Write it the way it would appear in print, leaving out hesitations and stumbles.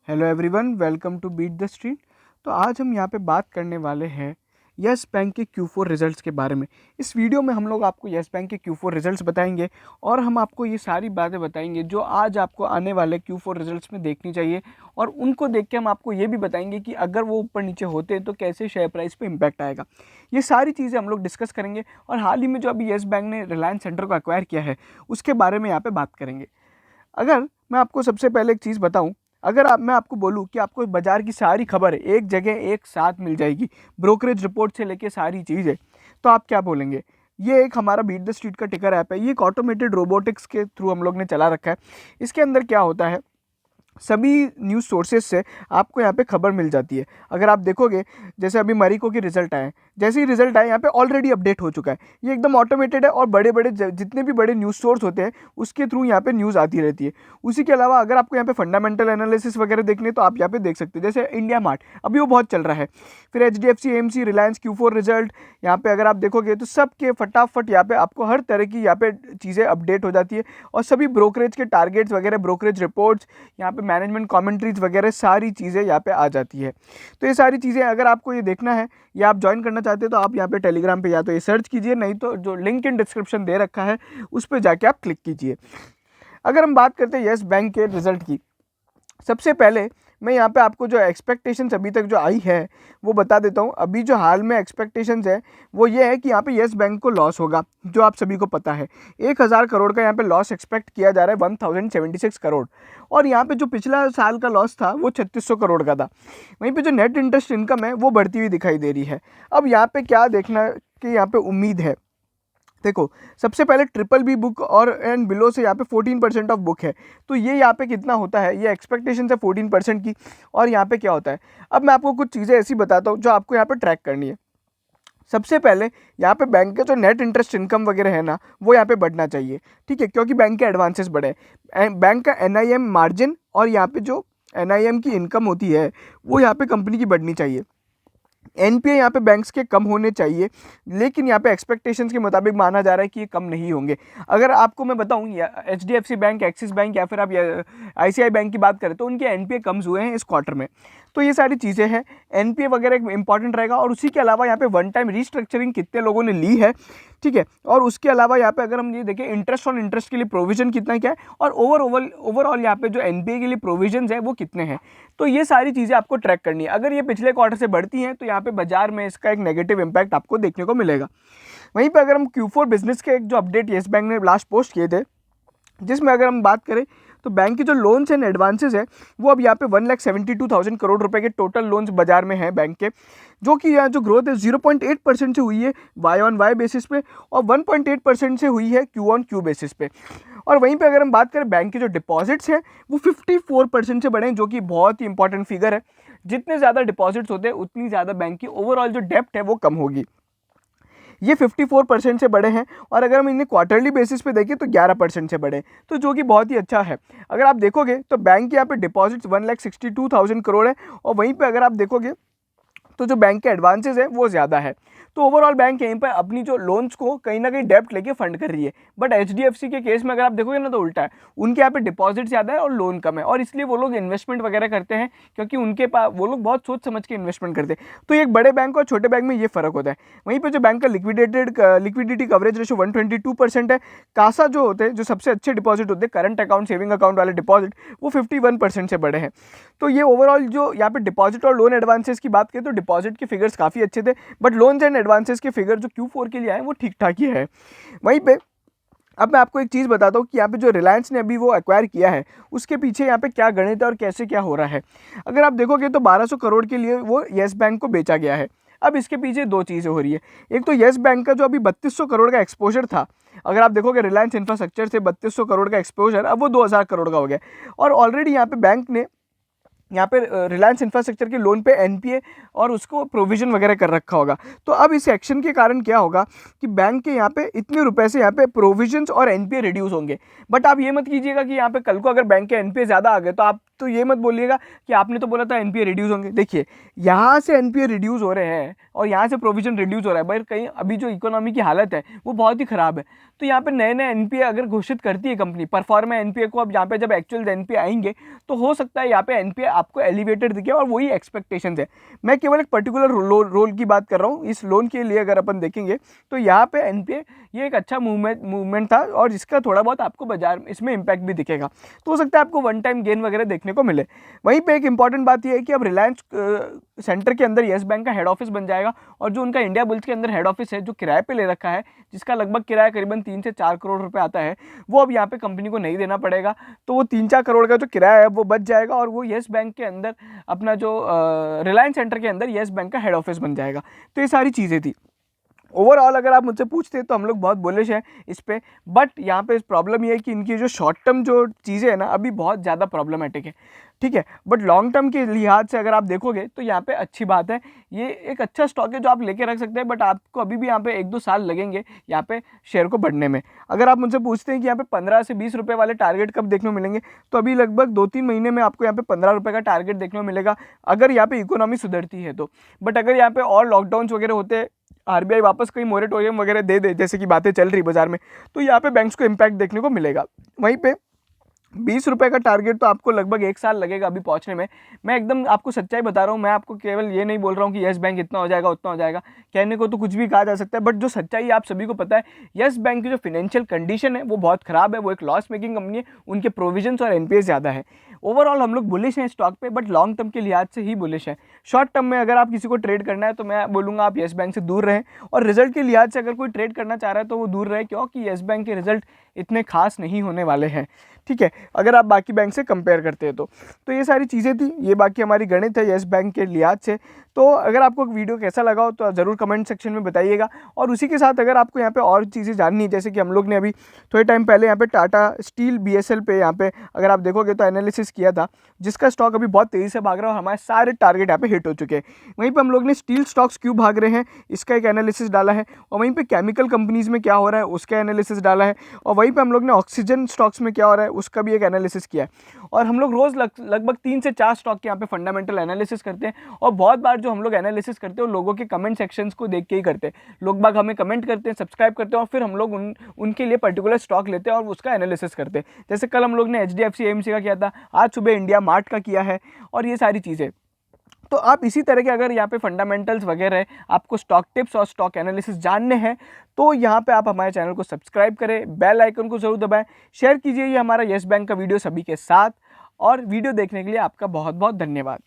Hello everyone, welcome to beat the street. तो आज हम यहाँ पे बात करने वाले हैं यस बैंक के Q4 रिजल्ट्स के बारे में। इस वीडियो में हम लोग आपको यस बैंक के Q4 रिजल्ट्स बताएंगे और हम आपको ये सारी बातें बताएंगे जो आज आपको आने वाले Q4 रिजल्ट्स में देखनी चाहिए, और उनको देख के हम आपको ये भी बताएंगे कि अगर वो ऊपर नीचे होते हैं तो कैसे शेयर प्राइस पे इम्पैक्ट आएगा। ये सारी चीज़ें हम लोग डिस्कस करेंगे, और हाल ही में जो अभी यस बैंक ने रिलायंस सेंटर को एक्वायर किया है उसके बारे में यहाँ पर बात करेंगे। अगर मैं आपको सबसे पहले एक चीज़ बताऊं, अगर मैं आपको बोलूं कि आपको बाज़ार की सारी खबर एक जगह एक साथ मिल जाएगी, ब्रोकरेज रिपोर्ट से लेके सारी चीज़ें, तो आप क्या बोलेंगे? ये एक हमारा बीट द स्ट्रीट का टिकर ऐप है। ये एक ऑटोमेटेड रोबोटिक्स के थ्रू हम लोग ने चला रखा है। इसके अंदर क्या होता है, सभी न्यूज़ सोर्सेज से आपको यहाँ पे खबर मिल जाती है। अगर आप देखोगे, जैसे अभी मरीको के रिजल्ट आए, जैसे ही रिजल्ट आए यहाँ पे ऑलरेडी अपडेट हो चुका है। ये एकदम ऑटोमेटेड है, और बड़े बड़े जितने भी बड़े न्यूज़ सोर्स होते हैं उसके थ्रू यहाँ पे न्यूज़ आती रहती है। उसी के अलावा अगर आपको यहाँ पे फंडामेंटल एनालिसिस वगैरह देखने, तो आप यहाँ पे देख सकते हैं। जैसे इंडिया मार्ट अभी वो बहुत चल रहा है, फिर HDFC AMC Reliance Q4 result, यहाँ पे अगर आप देखोगे तो सबके फटाफट यहाँ पे आपको हर तरह की यहाँ पे चीज़ें अपडेट हो जाती है, और सभी ब्रोकरेज के टारगेट्स वगैरह, ब्रोकरेज रिपोर्ट्स, यहाँ पे मैनेजमेंट कमेंट्रीज वगैरह सारी चीज़ें यहाँ पे आ जाती है। तो ये सारी चीज़ें अगर आपको ये देखना है या आप ज्वाइन करना चाहते हो तो आप यहाँ पे टेलीग्राम पे या तो ये सर्च कीजिए, नहीं तो जो लिंक इन डिस्क्रिप्शन दे रखा है उस पर जाके आप क्लिक कीजिए। अगर हम बात करते हैं यस बैंक के रिजल्ट की, सबसे पहले मैं यहाँ पे आपको जो एक्सपेक्टेशंस अभी तक जो आई है वो बता देता हूँ। अभी जो हाल में एक्सपेक्टेशंस है वो ये है कि यहाँ पे यस बैंक को लॉस होगा, जो आप सभी को पता है। 1000 करोड़ का यहाँ पे लॉस एक्सपेक्ट किया जा रहा है, 1076 करोड़। और यहाँ पे जो पिछला साल का लॉस था वो 3600 करोड़ का था। वहीं पे जो नेट इंटरेस्ट इनकम है वो बढ़ती हुई दिखाई दे रही है। अब यहाँ पे क्या देखना कि यहाँ पे उम्मीद है, देखो सबसे पहले BBB बुक और एंड बिलो से यहाँ पे 14% ऑफ बुक है, तो ये यहाँ पे कितना होता है, ये एक्सपेक्टेशन है 14% की। और यहाँ पे क्या होता है, अब मैं आपको कुछ चीज़ें ऐसी बताता हूँ जो आपको यहाँ पे ट्रैक करनी है। सबसे पहले यहाँ पे बैंक के जो नेट इंटरेस्ट इनकम वगैरह है ना, वो यहाँ पे बढ़ना चाहिए, ठीक है, क्योंकि बैंक के एडवांसेस बढ़े। बैंक का NIM मार्जिन और यहाँ पे जो NIM की इनकम होती है वो यहाँ पे कंपनी की बढ़नी चाहिए। NPA यहाँ पे बैंक्स के कम होने चाहिए, लेकिन यहाँ पे एक्सपेक्टेशंस के मुताबिक माना जा रहा है कि ये कम नहीं होंगे। अगर आपको मैं बताऊँ, या HDFC बैंक, एक्सिस बैंक या फिर आप ICICI बैंक की बात करें तो उनके NPA कम हुए हैं इस क्वार्टर में। तो ये सारी चीज़ें हैं, NPA वगैरह इंपॉर्टेंट रहेगा। और उसी के अलावा यहाँ पे वन टाइम रीस्ट्रक्चरिंग कितने लोगों ने ली है, ठीक है। और उसके अलावा यहाँ पे अगर हम ये देखें, इंटरेस्ट ऑन इंटरेस्ट के लिए प्रोविजन कितना क्या है, और ओवरऑल यहाँ पे जो NPA के लिए प्रोविजन है वो कितने हैं। तो ये सारी चीज़ें आपको ट्रैक करनी है। अगर ये पिछले क्वार्टर से बढ़ती हैं तो यहाँ पे बाजार में इसका एक नेगेटिव इम्पैक्ट आपको देखने को मिलेगा। वहीं पे अगर हम Q4 बिजनेस के एक जो अपडेट येस बैंक ने लास्ट पोस्ट किए थे, जिसमें अगर हम बात करें तो बैंक के जो लोन्स एंड एडवांसेस है वो अब यहाँ पे 1,72,000 करोड़ रुपए के टोटल लोन्स बाजार में हैं बैंक के, जो कि यहाँ जो ग्रोथ है 0.8% से हुई है Y-on-Y बेसिस पे, और 1.8% से हुई है Q-on-Q बेसिस पे। और वहीं पे अगर हम बात करें बैंक के जो डिपॉजिट्स हैं वो 54% से बढ़े हैं, जो कि बहुत ही इंपॉर्टेंट फिगर है। जितने ज़्यादा डिपॉजिट्स होते हैं उतनी ज़्यादा बैंक की ओवरऑल जो डेप्ट है वो कम होगी। ये 54% से बढ़े हैं, और अगर हम इन्हें क्वार्टरली बेसिस पे देखें तो 11% से बढ़े, तो जो कि बहुत ही अच्छा है। अगर आप देखोगे तो बैंक के यहाँ पे डिपॉजिट्स 1,62,000 करोड़ है, और वहीं पे अगर आप देखोगे तो जो बैंक के एडवांसेस है वो ज़्यादा है। तो ओवरऑल बैंक यहीं पर अपनी जो लोन्स को कहीं ना कहीं डेप्ट लेके फंड कर रही है। बट HDFC के केस में अगर आप देखोगे ना तो उल्टा है, उनके यहाँ पे डिपॉजिट ज़्यादा है और लोन कम है, और इसलिए वो लोग इन्वेस्टमेंट वगैरह करते हैं, क्योंकि उनके पास वो लोग बहुत सोच समझ के इन्वेस्टमेंट करते हैं। तो एक बड़े बैंक और छोटे बैंक में ये फ़र्क होता है। वहीं पर जो बैंक का लिक्विडिटी कवरेज रेशो 122% है। कासा जो होते हैं, जो सबसे अच्छे डिपॉजिट होते हैं, करंट अकाउंट, सेविंग अकाउंट वाले डिपॉजिट, वो 51% से बढ़े हैं। तो ये ओवरऑल जो यहाँ पे डिपॉजिट और लोन एडवांसेस की बात करें तो डिपॉजिट के फिगर्स काफ़ी अच्छे थे, बट लोन्स एंड एडवांसेस के फिगर जो Q4 के लिए आए वो ठीक ठाक ही है। वहीं पे अब मैं आपको एक चीज़ बताता हूँ कि यहाँ पे जो रिलायंस ने अभी वो एक्वायर किया है उसके पीछे यहाँ पे क्या गणित है और कैसे क्या हो रहा है। अगर आप देखोगे तो 1200 करोड़ के लिए वो येस बैंक को बेचा गया है। अब इसके पीछे दो चीज़ें हो रही है। एक तो येस बैंक का जो अभी 3200 करोड़ का एक्सपोजर था, अगर आप देखोगे रिलायंस इंफ्रास्ट्रक्चर से 3200 करोड़ का एक्सपोजर अब वो 2000 करोड़ का हो गया, और ऑलरेडी यहाँ पे बैंक ने यहाँ पे रिलायंस इंफ्रास्ट्रक्चर के लोन पे NPA और उसको प्रोविजन वगैरह कर रखा होगा। तो अब इस एक्शन के कारण क्या होगा कि बैंक के यहाँ पे इतने रुपए से यहाँ पे प्रोविजंस और NPA रिड्यूस होंगे। बट आप ये मत कीजिएगा कि यहाँ पे कल को अगर बैंक के NPA ज़्यादा आ गए तो आप तो ये मत बोलिएगा कि आपने तो बोला था एनपीए रिड्यूस होंगे। देखिए यहाँ से एनपीए रिड्यूस हो रहे हैं और यहाँ से प्रोविजन रिड्यूस हो रहा है, भाई कहीं अभी जो इकोनॉमी की हालत है वो बहुत ही ख़राब है। तो यहाँ पे नए नए एनपीए अगर घोषित करती है कंपनी परफॉर्मा एनपीए को, अब यहाँ पे जब एक्चुअल एनपीए आएंगे तो हो सकता है यहाँ पे एनपीए आपको एलिवेटेड दिखे और वही एक्सपेक्टेशंस है। मैं केवल एक पर्टिकुलर रोल की बात कर रहा हूँ। इस लोन के लिए अगर अपन देखेंगे तो यहाँ पे एनपीए ये एक अच्छा मूवमेंट था और जिसका थोड़ा बहुत आपको बाजार में इसमें इम्पैक्ट भी दिखेगा। तो हो सकता है आपको वन टाइम गेन वगैरह देखने को मिले। वहीं पे एक इंपॉर्टेंट बात यह है कि अब रिलायंस सेंटर के अंदर येस बैंक का हेड ऑफिस बन जाएगा और जो उनका इंडिया बुल्स के अंदर हेड ऑफिस है जो किराए पे ले रखा है, जिसका लगभग किराया करीबन 3 से 4 करोड़ रुपए आता है, वो अब यहाँ पे कंपनी को नहीं देना पड़ेगा। तो वो 3-4 करोड़ का जो किराया है वो बच जाएगा और वो येस बैंक के अंदर अपना जो रिलायंस सेंटर के अंदर येस बैंक का हेड ऑफिस बन जाएगा। तो ये सारी चीज़ें थी। ओवरऑल अगर आप मुझसे पूछते हैं तो हम लोग बहुत बुलिश हैं इस पे, बट यहाँ पे प्रॉब्लम ये है कि इनकी जो शॉर्ट टर्म जो चीज़ें हैं ना अभी बहुत ज़्यादा प्रॉब्लमेटिक है, ठीक है। बट लॉन्ग टर्म के लिहाज से अगर आप देखोगे तो यहाँ पे अच्छी बात है, ये एक अच्छा स्टॉक है जो आप लेके रख सकते हैं। बट आपको अभी भी यहाँ पे 1-2 साल लगेंगे यहाँ पे शेयर को बढ़ने में। अगर आप मुझसे पूछते हैं कि यहाँ पे 15 से 20 रुपये वाले टारगेट कब देखने को मिलेंगे, तो अभी लगभग 2-3 महीने में आपको यहाँ पे 15 रुपये का टारगेट देखने को मिलेगा अगर यहाँ पे इकोनॉमी सुधरती है तो। बट अगर यहाँ पे और लॉकडाउन वगैरह होते हैं, आरबीआई वापस कोई मोरेटोरियम वगैरह दे दे जैसे कि बातें चल रही बाजार में, तो यहाँ पे बैंक्स को इम्पैक्ट देखने को मिलेगा। वहीं पे 20 रुपये का टारगेट तो आपको लगभग 1 साल लगेगा अभी पहुंचने में। मैं एकदम आपको सच्चाई बता रहा हूँ, मैं आपको केवल ये नहीं बोल रहा हूँ कि येस बैंक इतना हो जाएगा उतना हो जाएगा, कहने को तो कुछ भी कहा जा सकता है, बट जो सच्चाई आप सभी को पता है, येस बैंक की जो फिनेंशियल कंडीशन है वो बहुत ख़राब है, वो एक लॉस मेकिंग कंपनी है, उनके प्रोविजंस और एनपीए ज़्यादा है। ओवरऑल हम लोग बुलिश हैं स्टॉक पे, बट लॉन्ग टर्म के लिहाज से ही बुलिश है। शॉर्ट टर्म में अगर आप किसी को ट्रेड करना है तो मैं बोलूँगा आप येस बैंक से दूर रहें, और रिजल्ट के लिहाज से अगर कोई ट्रेड करना चाह रहा है तो वो दूर रहे, क्योंकि येस बैंक के रिजल्ट इतने खास नहीं होने वाले हैं, ठीक है, अगर आप बाकी बैंक से कंपेयर करते हैं तो ये सारी चीज़ें थी, ये बाकी हमारी गणित है येस बैंक के लिहाज से। तो अगर आपको वीडियो कैसा लगा हो तो ज़रूर कमेंट सेक्शन में बताइएगा। और उसी के साथ अगर आपको यहाँ पे और चीज़ें जाननी है, जैसे कि हम लोग ने अभी थोड़े टाइम पहले यहाँ पे टाटा स्टील बीएसएल पे यहाँ पे अगर आप देखोगे तो एनालिसिस किया था, जिसका स्टॉक अभी बहुत तेज़ी से भाग रहा है और हमारे सारे टारगेट यहाँ पे हिट हो चुके हैं। वहीं पर हम लोग ने स्टील स्टॉक्स क्यों भाग रहे हैं इसका एक एनालिसिस डाला है, और वहीं पर केमिकल कंपनीज़ में क्या हो रहा है उसका एनालिसिस डाला है, और वहीं पर हम लोग ने ऑक्सीजन स्टॉक्स में क्या हो रहा है उसका भी एक एनालिसिस किया है। और हम लोग रोज़ लगभग 3 से 4 स्टॉक के यहाँ पे फंडामेंटल एनालिसिस करते हैं, और बहुत बार जो हम लोग एनालिसिस करते हैं वो लोगों के कमेंट सेक्शंस को देख के ही करते हैं। लोग बाग हमें कमेंट करते हैं, सब्सक्राइब करते हैं, और फिर हम लोग उनके लिए पर्टिकुलर स्टॉक लेते हैं और उसका एनालिसिस करते हैं। जैसे कल हम लोग ने HDFC AMC का किया था, आज सुबह इंडिया मार्ट का किया है, और ये सारी चीज़ें। तो आप इसी तरह के अगर यहाँ पे फंडामेंटल्स वगैरह आपको स्टॉक टिप्स और स्टॉक एनालिसिस जानने हैं तो यहाँ पे आप हमारे चैनल को सब्सक्राइब करें, बेल आइकन को ज़रूर दबाएं, शेयर कीजिए ये हमारा येस बैंक का वीडियो सभी के साथ, और वीडियो देखने के लिए आपका बहुत बहुत धन्यवाद।